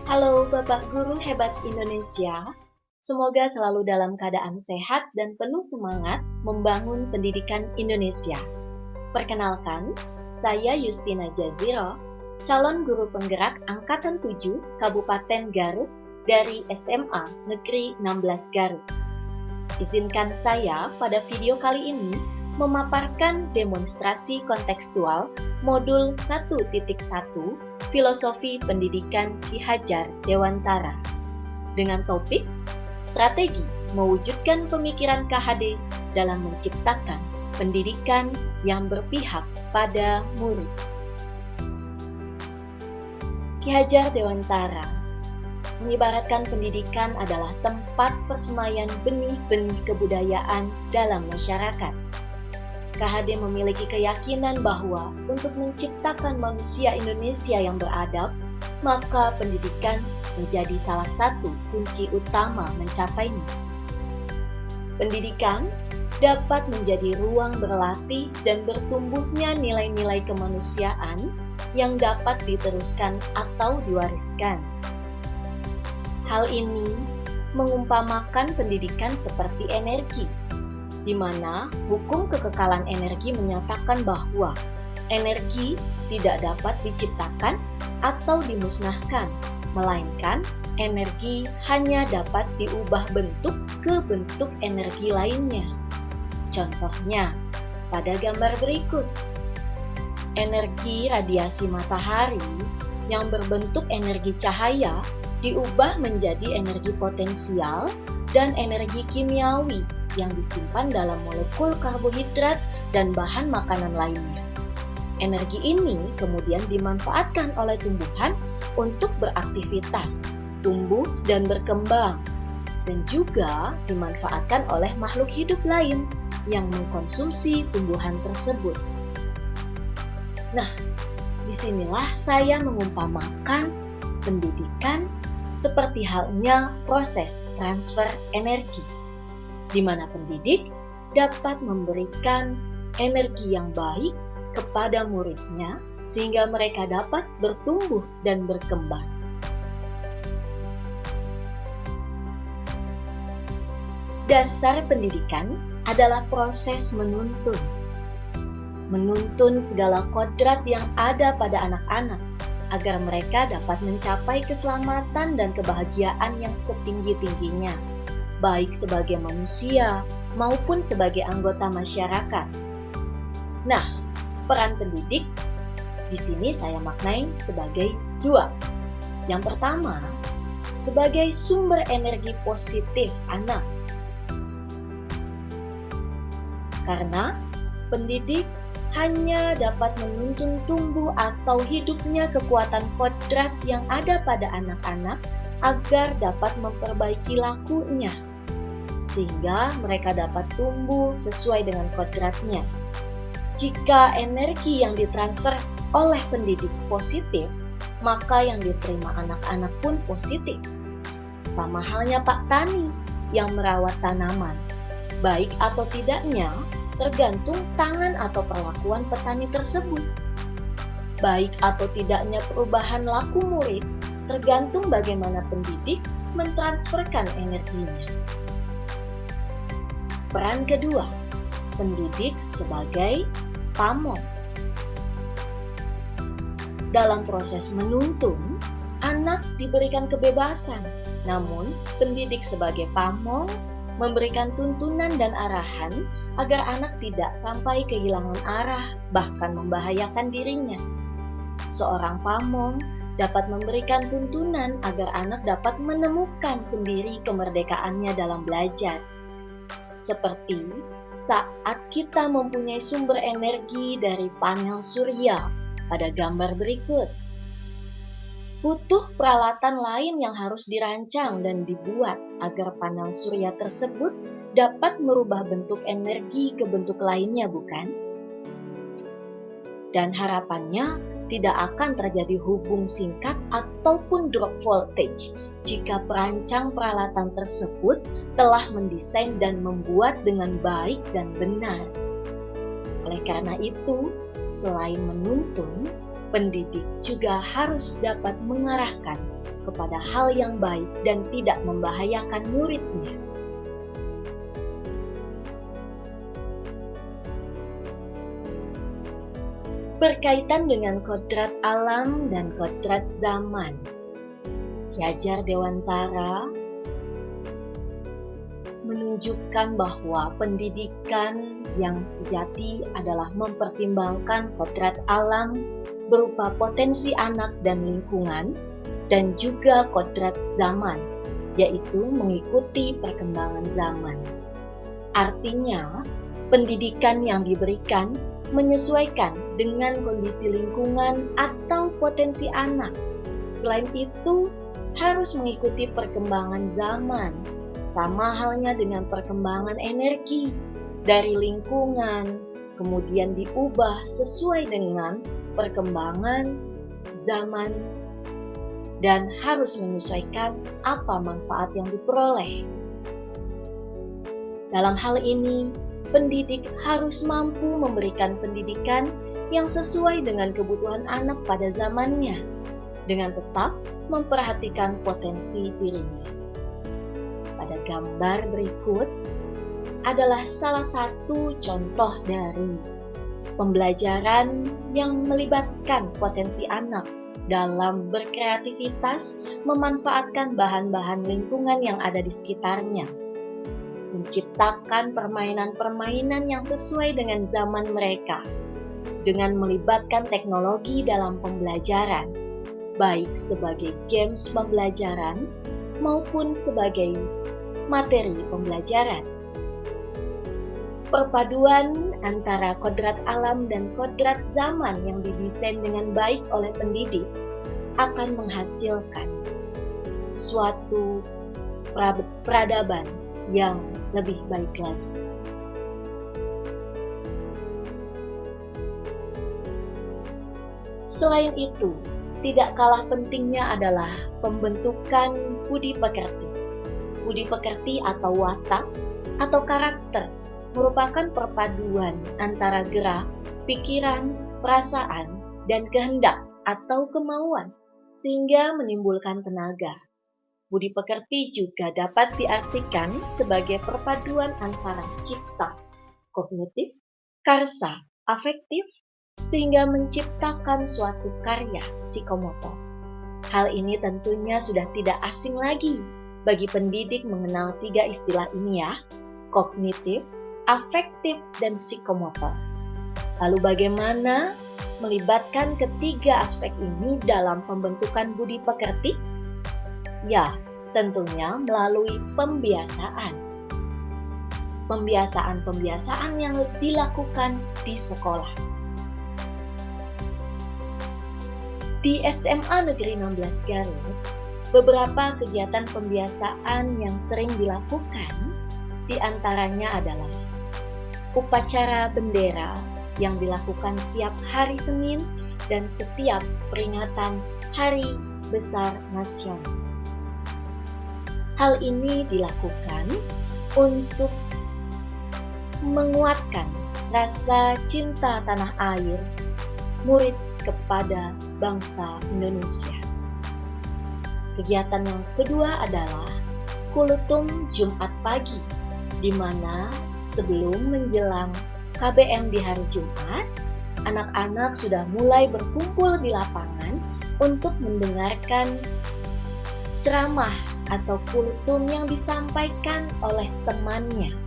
Halo Bapak Guru Hebat Indonesia, semoga selalu dalam keadaan sehat dan penuh semangat membangun pendidikan Indonesia. Perkenalkan, saya Justina Jaziro, calon guru penggerak Angkatan 7 Kabupaten Garut dari SMA Negeri 16 Garut. Izinkan saya pada video kali ini memaparkan demonstrasi kontekstual modul 1.1 Filosofi Pendidikan Ki Hajar Dewantara dengan topik Strategi Mewujudkan Pemikiran KHD dalam Menciptakan Pendidikan yang Berpihak pada Murid. Ki Hajar Dewantara mengibaratkan pendidikan adalah tempat persemaian benih-benih kebudayaan dalam masyarakat. KHD memiliki keyakinan bahwa untuk menciptakan manusia Indonesia yang beradab, maka pendidikan menjadi salah satu kunci utama mencapainya. Pendidikan dapat menjadi ruang berlatih dan bertumbuhnya nilai-nilai kemanusiaan yang dapat diteruskan atau diwariskan. Hal ini mengumpamakan pendidikan seperti energi, di mana hukum kekekalan energi menyatakan bahwa energi tidak dapat diciptakan atau dimusnahkan, melainkan energi hanya dapat diubah bentuk ke bentuk energi lainnya. Contohnya, pada gambar berikut, energi radiasi matahari yang berbentuk energi cahaya diubah menjadi energi potensial dan energi kimiawi yang disimpan dalam molekul karbohidrat dan bahan makanan lainnya. Energi ini kemudian dimanfaatkan oleh tumbuhan untuk beraktivitas, tumbuh dan berkembang, dan juga dimanfaatkan oleh makhluk hidup lain yang mengkonsumsi tumbuhan tersebut. Nah, disinilah saya mengumpamakan pendidikan seperti halnya proses transfer energi, di mana pendidik dapat memberikan energi yang baik kepada muridnya sehingga mereka dapat bertumbuh dan berkembang. Dasar pendidikan adalah proses menuntun. Menuntun segala kodrat yang ada pada anak-anak agar mereka dapat mencapai keselamatan dan kebahagiaan yang setinggi-tingginya, baik sebagai manusia maupun sebagai anggota masyarakat. Nah, peran pendidik di sini saya maknai sebagai dua. Yang pertama, sebagai sumber energi positif anak. Karena pendidik hanya dapat menuntun tumbuh atau hidupnya kekuatan kodrat yang ada pada anak-anak agar dapat memperbaiki lakunya, sehingga mereka dapat tumbuh sesuai dengan kodratnya. Jika energi yang ditransfer oleh pendidik positif, maka yang diterima anak-anak pun positif. Sama halnya Pak Tani yang merawat tanaman, baik atau tidaknya tergantung tangan atau perlakuan petani tersebut. Baik atau tidaknya perubahan laku murid tergantung bagaimana pendidik mentransferkan energinya. Peran kedua, pendidik sebagai pamong. Dalam proses menuntun, anak diberikan kebebasan, namun pendidik sebagai pamong memberikan tuntunan dan arahan agar anak tidak sampai kehilangan arah, bahkan membahayakan dirinya. Seorang pamong dapat memberikan tuntunan agar anak dapat menemukan sendiri kemerdekaannya dalam belajar. Seperti saat kita mempunyai sumber energi dari panel surya pada gambar berikut. Butuh peralatan lain yang harus dirancang dan dibuat agar panel surya tersebut dapat merubah bentuk energi ke bentuk lainnya, bukan? Dan harapannya tidak akan terjadi hubung singkat ataupun drop voltage jika perancang peralatan tersebut telah mendesain dan membuat dengan baik dan benar. Oleh karena itu, selain menuntun, Pendidik juga harus dapat mengarahkan kepada hal yang baik dan tidak membahayakan muridnya. Berkaitan dengan kodrat alam dan kodrat zaman, Ki Hajar Dewantara menunjukkan bahwa pendidikan yang sejati adalah mempertimbangkan kodrat alam berupa potensi anak dan lingkungan, dan juga kodrat zaman, yaitu mengikuti perkembangan zaman. Artinya, pendidikan yang diberikan menyesuaikan dengan kondisi lingkungan atau potensi anak. Selain itu, harus mengikuti perkembangan zaman, sama halnya dengan perkembangan energi dari lingkungan, kemudian diubah sesuai dengan perkembangan zaman dan harus menyesuaikan apa manfaat yang diperoleh. Dalam hal ini, pendidik harus mampu memberikan pendidikan yang sesuai dengan kebutuhan anak pada zamannya, dengan tetap memperhatikan potensi dirinya. Pada gambar berikut adalah salah satu contoh dari pembelajaran yang melibatkan potensi anak dalam berkreativitas, memanfaatkan bahan-bahan lingkungan yang ada di sekitarnya, menciptakan permainan-permainan yang sesuai dengan zaman mereka, dengan melibatkan teknologi dalam pembelajaran, baik sebagai games pembelajaran maupun sebagai materi pembelajaran. Perpaduan antara kodrat alam dan kodrat zaman yang didesain dengan baik oleh pendidik akan menghasilkan suatu peradaban yang lebih baik lagi. Selain itu, tidak kalah pentingnya adalah pembentukan budi pekerti. Budi pekerti atau watak atau karakter merupakan perpaduan antara gerak, pikiran, perasaan, dan kehendak atau kemauan, sehingga menimbulkan tenaga. Budi pekerti juga dapat diartikan sebagai perpaduan antara cipta, kognitif, karsa, afektif, sehingga menciptakan suatu karya psikomotor. Hal ini tentunya sudah tidak asing lagi bagi pendidik mengenal 3 istilah ini ya, kognitif, afektif, dan psikomotor. Lalu bagaimana melibatkan ketiga aspek ini dalam pembentukan budi pekerti? Ya, tentunya melalui pembiasaan. Pembiasaan-pembiasaan yang dilakukan di sekolah. Di SMA Negeri 16 Garut, beberapa kegiatan pembiasaan yang sering dilakukan di antaranya adalah upacara bendera yang dilakukan setiap hari Senin dan setiap peringatan Hari Besar Nasional. Hal ini dilakukan untuk menguatkan rasa cinta tanah air murid kepada bangsa Indonesia. Kegiatan yang kedua adalah Kulutum Jumat pagi, di mana sebelum menjelang KBM di hari Jumat, anak-anak sudah mulai berkumpul di lapangan untuk mendengarkan ceramah atau kulutum yang disampaikan oleh temannya.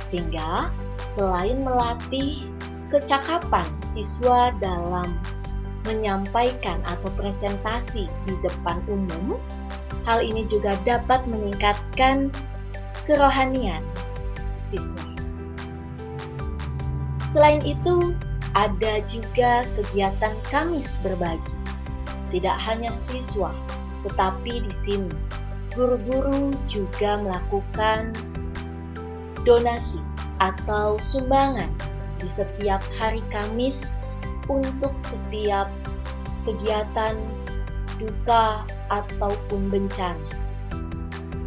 Sehingga selain melatih kecakapan siswa dalam menyampaikan atau presentasi di depan umum, hal ini juga dapat meningkatkan kerohanian siswa. Selain itu, ada juga kegiatan Kamis berbagi. Tidak hanya siswa, tetapi di sini guru-guru juga melakukan donasi atau sumbangan di setiap hari Kamis untuk setiap kegiatan duka ataupun bencana.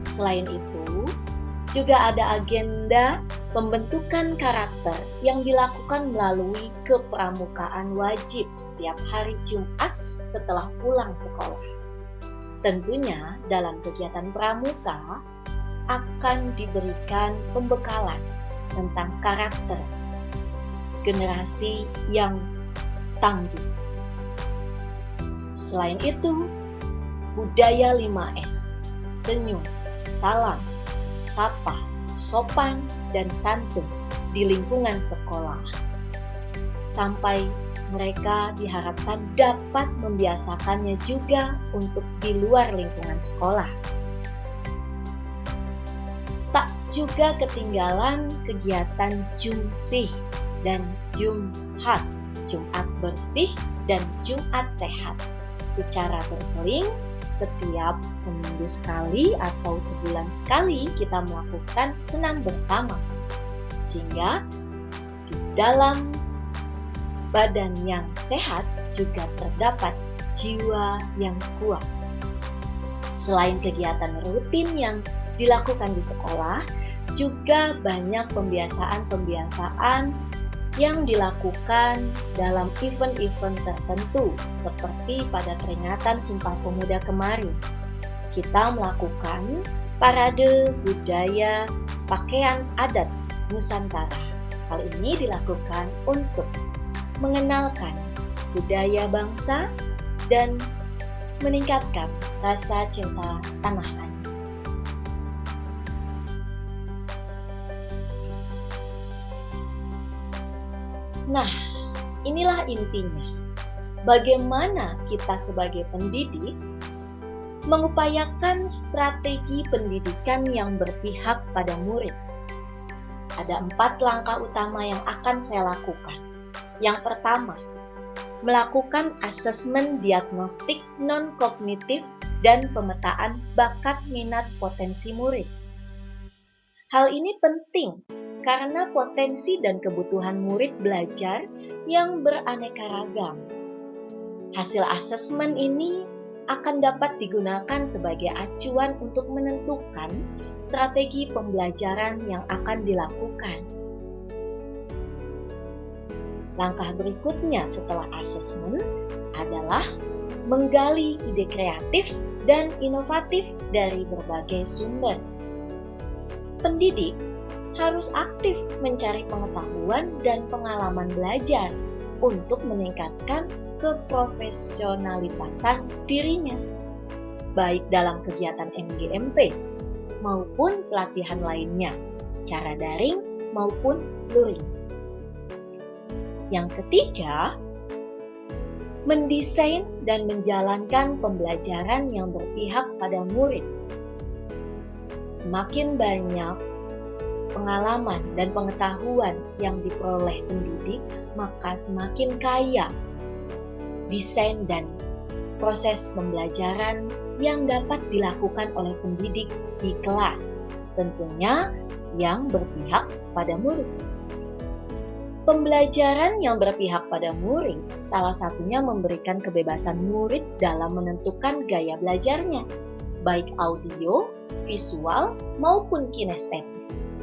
Selain itu, juga ada agenda Pembentukan karakter yang dilakukan melalui kepramukaan wajib setiap hari Jumat setelah pulang sekolah. Tentunya dalam kegiatan pramuka akan diberikan pembekalan tentang karakter generasi yang tangguh. Selain itu, budaya 5S, senyum, salam, sapa, sopan, dan santun di lingkungan sekolah. Sampai mereka diharapkan dapat membiasakannya juga untuk di luar lingkungan sekolah. Tak juga ketinggalan kegiatan Jumsih dan Jumhat, Jumat bersih dan Jumat sehat. Secara berseling, setiap seminggu sekali atau sebulan sekali kita melakukan senam bersama. Sehingga di dalam badan yang sehat juga terdapat jiwa yang kuat. Selain kegiatan rutin yang dilakukan di sekolah, juga banyak pembiasaan-pembiasaan yang dilakukan dalam event-event tertentu, seperti pada peringatan Sumpah Pemuda kemarin. Kita melakukan parade budaya pakaian adat Nusantara. Hal ini dilakukan untuk mengenalkan budaya bangsa dan meningkatkan rasa cinta tanah air. Nah, inilah intinya. Bagaimana kita sebagai pendidik mengupayakan strategi pendidikan yang berpihak pada murid. Ada 4 langkah utama yang akan saya lakukan. Yang pertama, melakukan asesmen diagnostik non-kognitif dan pemetaan bakat minat potensi murid. Hal ini penting karena potensi dan kebutuhan murid belajar yang beraneka ragam. Hasil asesmen ini akan dapat digunakan sebagai acuan untuk menentukan strategi pembelajaran yang akan dilakukan. Langkah berikutnya setelah asesmen adalah menggali ide kreatif dan inovatif dari berbagai sumber. Pendidik harus aktif mencari pengetahuan dan pengalaman belajar untuk meningkatkan keprofesionalitasan dirinya, baik dalam kegiatan MGMP maupun pelatihan lainnya, secara daring maupun luring. Yang ketiga, mendesain dan menjalankan pembelajaran yang berpihak pada murid. Semakin banyak pengalaman dan pengetahuan yang diperoleh pendidik, maka semakin kaya desain dan proses pembelajaran yang dapat dilakukan oleh pendidik di kelas, tentunya yang berpihak pada murid. Pembelajaran yang berpihak pada murid salah satunya memberikan kebebasan murid dalam menentukan gaya belajarnya, baik audio, visual, maupun kinestetis.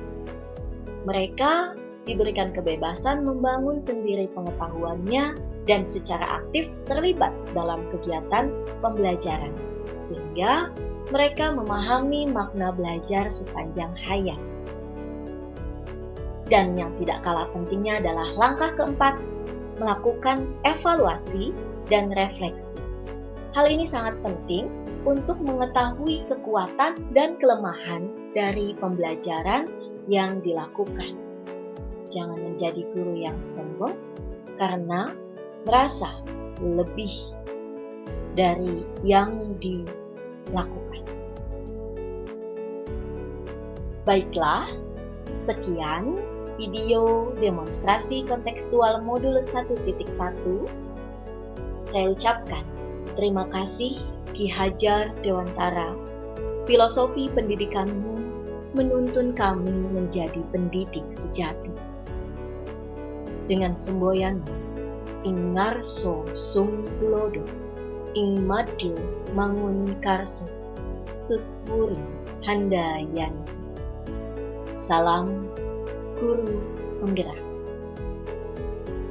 Mereka diberikan kebebasan membangun sendiri pengetahuannya dan secara aktif terlibat dalam kegiatan pembelajaran, sehingga mereka memahami makna belajar sepanjang hayat. Dan yang tidak kalah pentingnya adalah langkah keempat, melakukan evaluasi dan refleksi. Hal ini sangat penting untuk mengetahui kekuatan dan kelemahan dari pembelajaran yang dilakukan. Jangan menjadi guru yang sombong karena merasa lebih dari yang dilakukan. Baiklah, sekian video demonstrasi kontekstual modul 1.1. Saya ucapkan terima kasih Ki Hajar Dewantara. Filosofi pendidikanmu menuntun kami menjadi pendidik sejati. Dengan semboyanmu, ing ngarso sung tulodo, ing madyo mangun karso, tutwuri handayan. Salam guru penggerak.